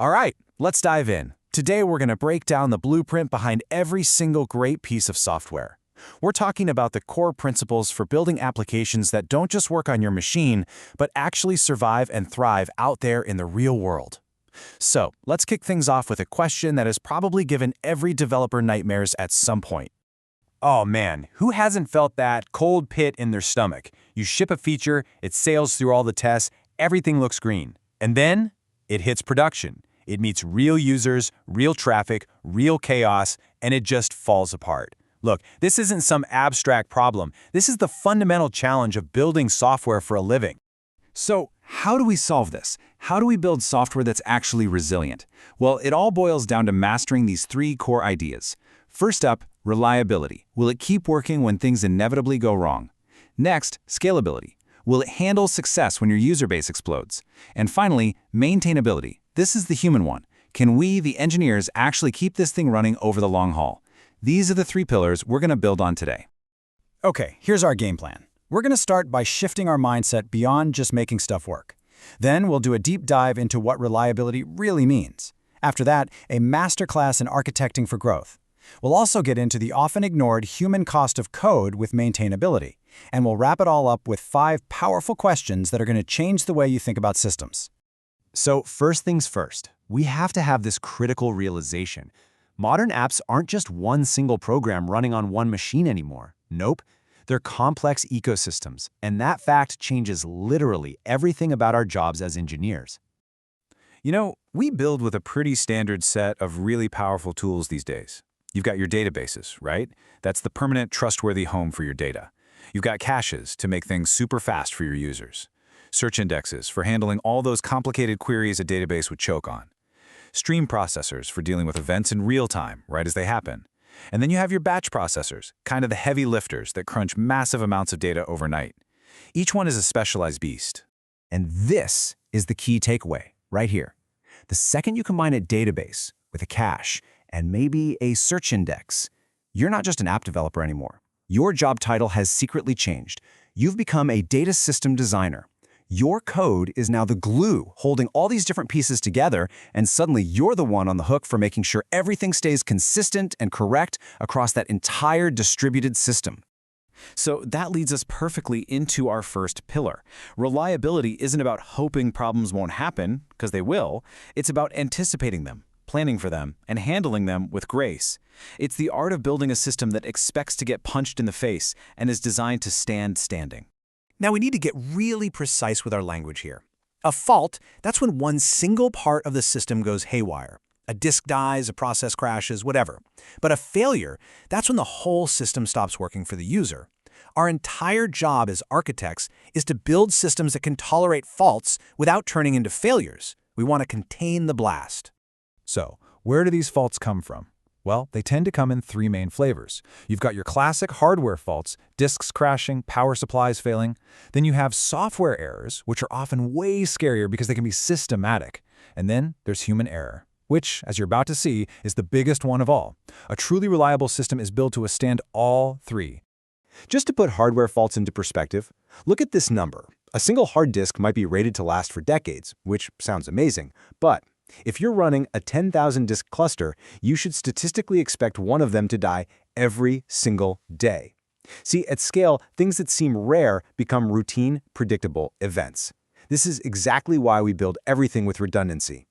All right, let's dive in. Today we're going to break down the blueprint behind every single great piece of software. We're talking about the core principles for building applications that don't just work on your machine, but actually survive and thrive out there in the real world. So, let's kick things off with a question that has probably given every developer nightmares at some point. Oh man, who hasn't felt that cold pit in their stomach? You ship a feature, it sails through all the tests, everything looks green. And then, it hits production. It meets real users, real traffic, real chaos, and it just falls apart. Look, this isn't some abstract problem. This is the fundamental challenge of building software for a living. So, how do we solve this? How do we build software that's actually resilient? Well, it all boils down to mastering these three core ideas. First up, reliability. Will it keep working when things inevitably go wrong? Next, scalability. Will it handle success when your user base explodes? And finally, maintainability. This is the human one. Can we, the engineers, actually keep this thing running over the long haul? These are the three pillars we're going to build on today. Okay, here's our game plan. We're going to start by shifting our mindset beyond just making stuff work. Then we'll do a deep dive into what reliability really means. After that, a masterclass in architecting for growth. We'll also get into the often ignored human cost of code with maintainability. And we'll wrap it all up with 5 powerful questions that are going to change the way you think about systems. So first things first, we have to have this critical realization. Modern apps aren't just one single program running on one machine anymore. Nope. They're complex ecosystems, and that fact changes literally everything about our jobs as engineers. You know, we build with a pretty standard set of really powerful tools these days. You've got your databases, right? That's the permanent, trustworthy home for your data. You've got caches to make things super fast for your users. Search indexes for handling all those complicated queries a database would choke on. Stream processors for dealing with events in real time, right as they happen. And then you have your batch processors, kind of the heavy lifters that crunch massive amounts of data overnight. Each one is a specialized beast. And this is the key takeaway, right here. The second you combine a database with a cache and maybe a search index, you're not just an app developer anymore. Your job title has secretly changed. You've become a data system designer. Your code is now the glue holding all these different pieces together, and suddenly you're the one on the hook for making sure everything stays consistent and correct across that entire distributed system. So that leads us perfectly into our first pillar. Reliability isn't about hoping problems won't happen, because they will. It's about anticipating them, planning for them, and handling them with grace. It's the art of building a system that expects to get punched in the face and is designed to stand standing. Now we need to get really precise with our language here. A fault, that's when one single part of the system goes haywire. A disk dies, a process crashes, whatever. But a failure, that's when the whole system stops working for the user. Our entire job as architects is to build systems that can tolerate faults without turning into failures. We want to contain the blast. So, where do these faults come from? Well, they tend to come in 3 main flavors. You've got your classic hardware faults, disks crashing, power supplies failing. Then you have software errors, which are often way scarier because they can be systematic. And then there's human error, which, as you're about to see, is the biggest one of all. A truly reliable system is built to withstand all 3. Just to put hardware faults into perspective, look at this number. A single hard disk might be rated to last for decades, which sounds amazing, but if you're running a 10,000 disk cluster, you should statistically expect one of them to die every single day. See, at scale, things that seem rare become routine, predictable events. This is exactly why we build everything with redundancy.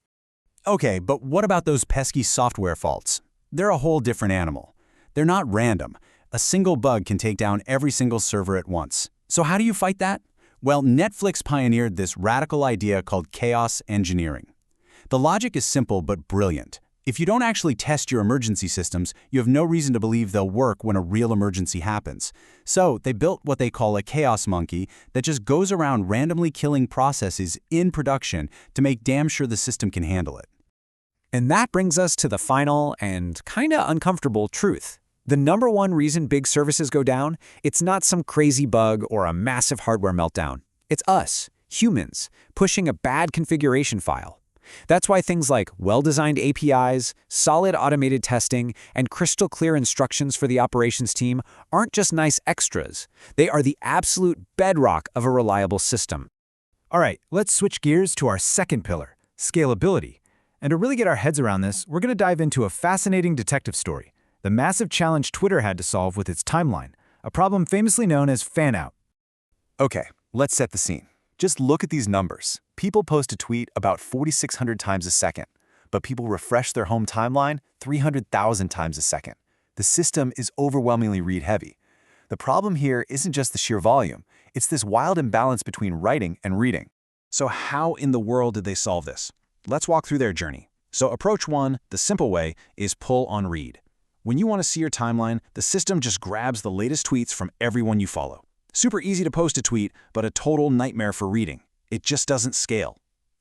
Okay, but what about those pesky software faults? They're a whole different animal. They're not random. A single bug can take down every single server at once. So how do you fight that? Well, Netflix pioneered this radical idea called chaos engineering. The logic is simple but brilliant. If you don't actually test your emergency systems, you have no reason to believe they'll work when a real emergency happens. So they built what they call a chaos monkey that just goes around randomly killing processes in production to make damn sure the system can handle it. And that brings us to the final and kinda uncomfortable truth. The #1 reason big services go down, it's not some crazy bug or a massive hardware meltdown. It's us, humans, pushing a bad configuration file. That's why things like well-designed APIs, solid automated testing, and crystal-clear instructions for the operations team aren't just nice extras. They are the absolute bedrock of a reliable system. All right, let's switch gears to our second pillar, scalability. And to really get our heads around this, we're going to dive into a fascinating detective story, the massive challenge Twitter had to solve with its timeline, a problem famously known as fan-out. Okay, let's set the scene. Just look at these numbers. People post a tweet about 4,600 times a second, but people refresh their home timeline 300,000 times a second. The system is overwhelmingly read-heavy. The problem here isn't just the sheer volume, it's this wild imbalance between writing and reading. So how in the world did they solve this? Let's walk through their journey. So approach 1, the simple way, is pull on read. When you want to see your timeline, the system just grabs the latest tweets from everyone you follow. Super easy to post a tweet, but a total nightmare for reading. It just doesn't scale.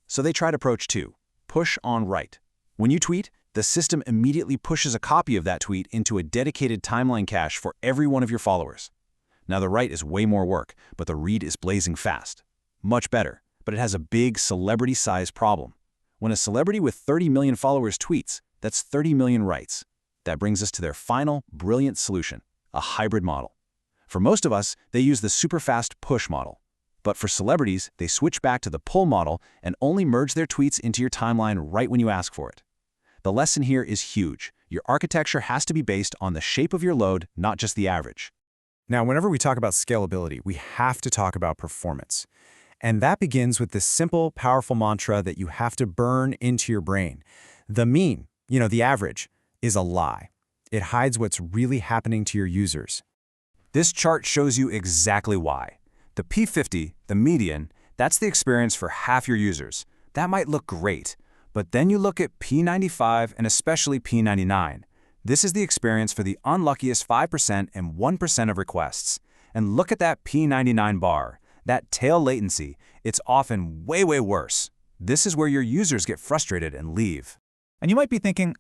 So they tried approach 2, push on write. When you tweet, the system immediately pushes a copy of that tweet into a dedicated timeline cache for every one of your followers. Now the write is way more work, but the read is blazing fast. Much better, but it has a big celebrity-sized problem. When a celebrity with 30 million followers tweets, that's 30 million writes. That brings us to their final, brilliant solution, a hybrid model. For most of us, they use the super-fast push model. But for celebrities, they switch back to the pull model and only merge their tweets into your timeline right when you ask for it. The lesson here is huge. Your architecture has to be based on the shape of your load, not just the average. Now, whenever we talk about scalability, we have to talk about performance. And that begins with this simple, powerful mantra that you have to burn into your brain. The mean, the average, is a lie. It hides what's really happening to your users. This chart shows you exactly why. The P50, the median, that's the experience for half your users. That might look great, but then you look at P95 and especially P99. This is the experience for the unluckiest 5% and 1% of requests. And look at that P99 bar. That tail latency, it's often way, way worse. This is where your users get frustrated and leave. And you might be thinking,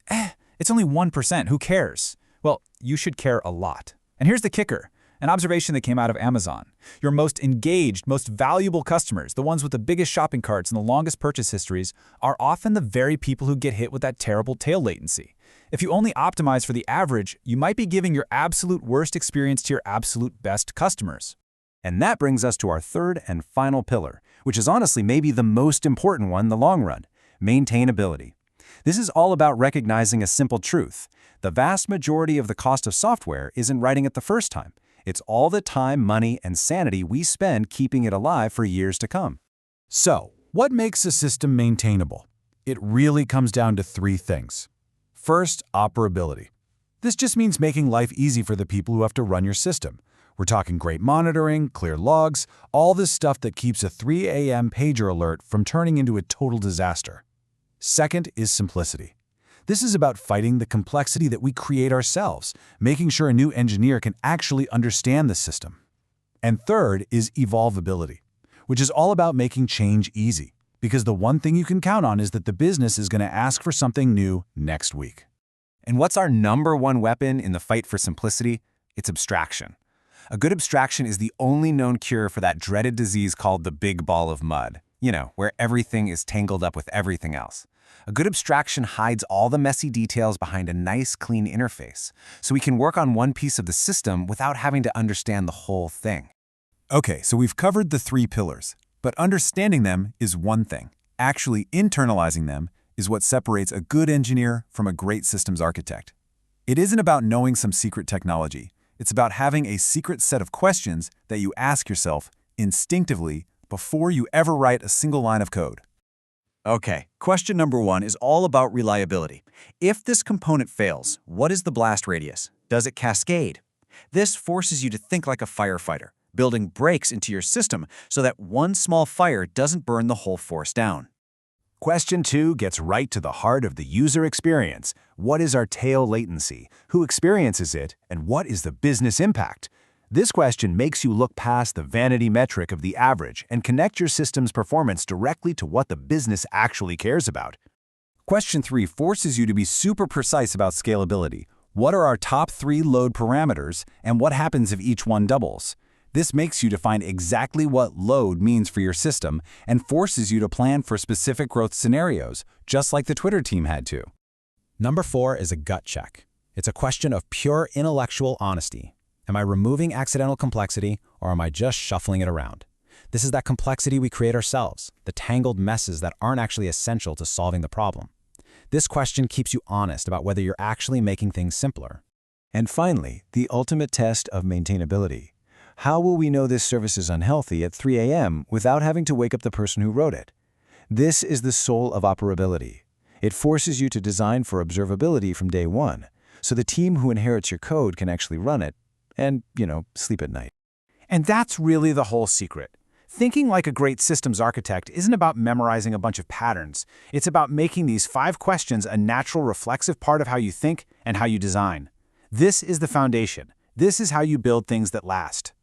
it's only 1%, who cares? Well, you should care a lot. And here's the kicker, an observation that came out of Amazon. Your most engaged, most valuable customers, the ones with the biggest shopping carts and the longest purchase histories, are often the very people who get hit with that terrible tail latency. If you only optimize for the average, you might be giving your absolute worst experience to your absolute best customers. And that brings us to our third and final pillar, which is honestly maybe the most important one in the long run, maintainability. This is all about recognizing a simple truth. The vast majority of the cost of software isn't writing it the first time. It's all the time, money, and sanity we spend keeping it alive for years to come. So, what makes a system maintainable? It really comes down to 3 things. First, operability. This just means making life easy for the people who have to run your system. We're talking great monitoring, clear logs, all this stuff that keeps a 3 a.m. pager alert from turning into a total disaster. Second is simplicity. This is about fighting the complexity that we create ourselves, making sure a new engineer can actually understand the system. And third is evolvability, which is all about making change easy, because the one thing you can count on is that the business is going to ask for something new next week. And what's our number one weapon in the fight for simplicity? It's abstraction. A good abstraction is the only known cure for that dreaded disease called the big ball of mud, where everything is tangled up with everything else. A good abstraction hides all the messy details behind a nice, clean interface, so we can work on one piece of the system without having to understand the whole thing. Okay, so we've covered the 3 pillars, but understanding them is one thing. Actually internalizing them is what separates a good engineer from a great systems architect. It isn't about knowing some secret technology. It's about having a secret set of questions that you ask yourself instinctively before you ever write a single line of code. Okay, question number 1 is all about reliability. If this component fails, what is the blast radius? Does it cascade? This forces you to think like a firefighter, building breaks into your system so that one small fire doesn't burn the whole force down. Question 2 gets right to the heart of the user experience. What is our tail latency? Who experiences it? And what is the business impact? This question makes you look past the vanity metric of the average and connect your system's performance directly to what the business actually cares about. Question 3 forces you to be super precise about scalability. What are our top 3 load parameters, and what happens if each one doubles? This makes you define exactly what load means for your system and forces you to plan for specific growth scenarios, just like the Twitter team had to. Number 4 is a gut check. It's a question of pure intellectual honesty. Am I removing accidental complexity, or am I just shuffling it around? This is that complexity we create ourselves, the tangled messes that aren't actually essential to solving the problem. This question keeps you honest about whether you're actually making things simpler. And finally, the ultimate test of maintainability. How will we know this service is unhealthy at 3 a.m. without having to wake up the person who wrote it? This is the soul of operability. It forces you to design for observability from day one, so the team who inherits your code can actually run it and, sleep at night. And that's really the whole secret. Thinking like a great systems architect isn't about memorizing a bunch of patterns. It's about making these 5 questions a natural reflexive part of how you think and how you design. This is the foundation. This is how you build things that last.